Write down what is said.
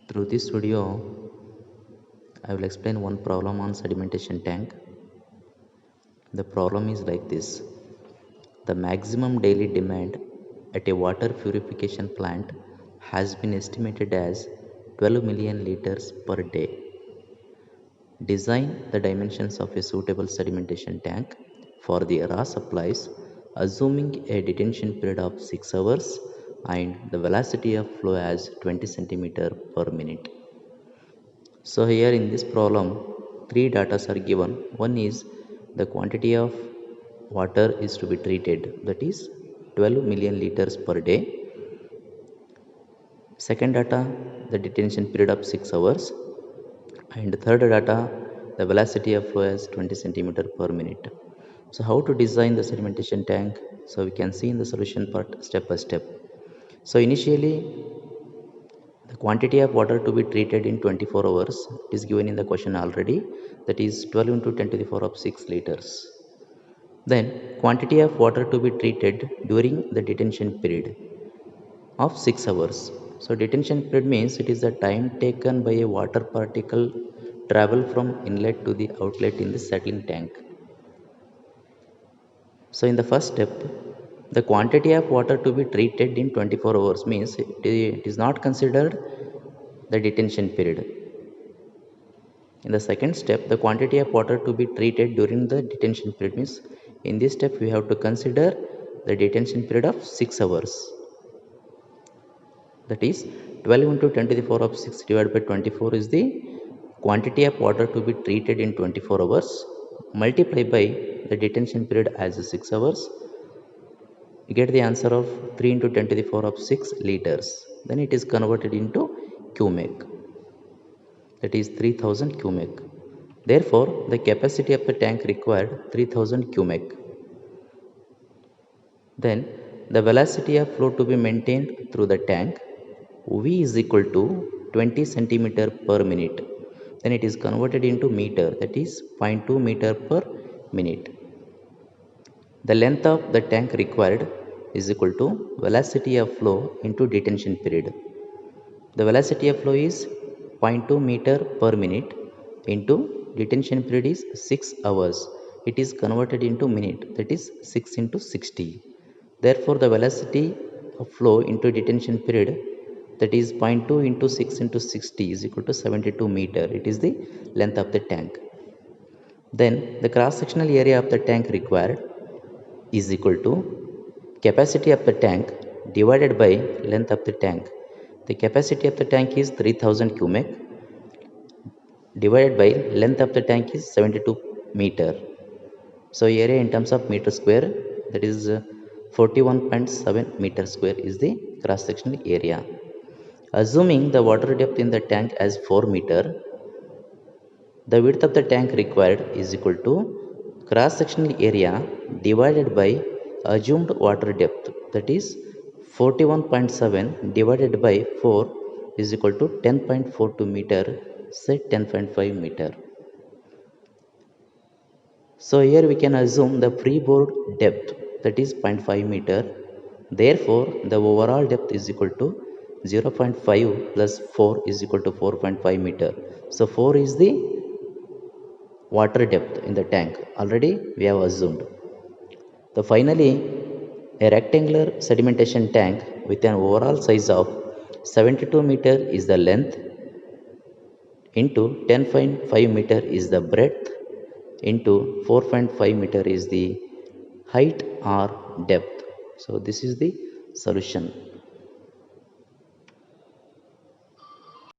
Through this video, I will explain one problem on sedimentation tank. The problem is like this. The maximum daily demand at a water purification plant has been estimated as 12 million liters per day. Design the dimensions of a suitable sedimentation tank for the raw supplies, assuming a detention period of 6 hours and the velocity of flow as 20 centimeter per minute. So here in this problem, three data are given. One is the quantity of water is to be treated, that is 12 million liters per day. Second data, the detention period of 6 hours. And third data, the velocity of flow is 20 centimeter per minute. So how to design the sedimentation tank? So we can see in the solution part step by step. So initially, the quantity of water to be treated in 24 hours is given in the question already, that is 12 into 10 to the power of 6 liters. Then quantity of water to be treated during the detention period of 6 hours. So detention period means it is the time taken by a water particle travel from inlet to the outlet in the settling tank. So in the first step, the quantity of water to be treated in 24 hours means it is not considered the detention period. In the second step, the quantity of water to be treated during the detention period means in this step we have to consider the detention period of 6 hours. That is 12 into 10 to the power of 6 divided by 24 is the quantity of water to be treated in 24 hours multiplied by the detention period as 6 hours. You get the answer of 3 into 10 to the power of 6 liters. Then it is converted into cubic. That is 3000 cubic. Therefore, the capacity of the tank required 3000 cubic. Then, the velocity of flow to be maintained through the tank V is equal to 20 centimeter per minute. Then it is converted into meter, that is 0.2 meter per minute. The length of the tank required is equal to velocity of flow into detention period. The velocity of flow is 0.2 meter per minute into detention period is 6 hours. It is converted into minute, that is 6 into 60. Therefore, the velocity of flow into detention period, that is 0.2 into 6 into 60 is equal to 72 meter. It is the length of the tank. Then the cross-sectional area of the tank required is equal to capacity of the tank divided by length of the tank. The capacity of the tank is 3000 cubic divided by length of the tank is 72 meter. So area in terms of meter square, that is 41.7 meter square is the cross-sectional area. Assuming the water depth in the tank as 4 meter, the width of the tank required is equal to cross-sectional area divided by assumed water depth, that is 41.7 divided by 4 is equal to 10.42 meter, say 10.5 meter. So here we can assume the freeboard depth, that is 0.5 meter. Therefore, the overall depth is equal to 0.5 plus 4 is equal to 4.5 meter. So 4 is the water depth in the tank. Already we have assumed. So finally, a rectangular sedimentation tank with an overall size of 72 meter is the length into 10.5 meter is the breadth into 4.5 meter is the height or depth. So this is the solution.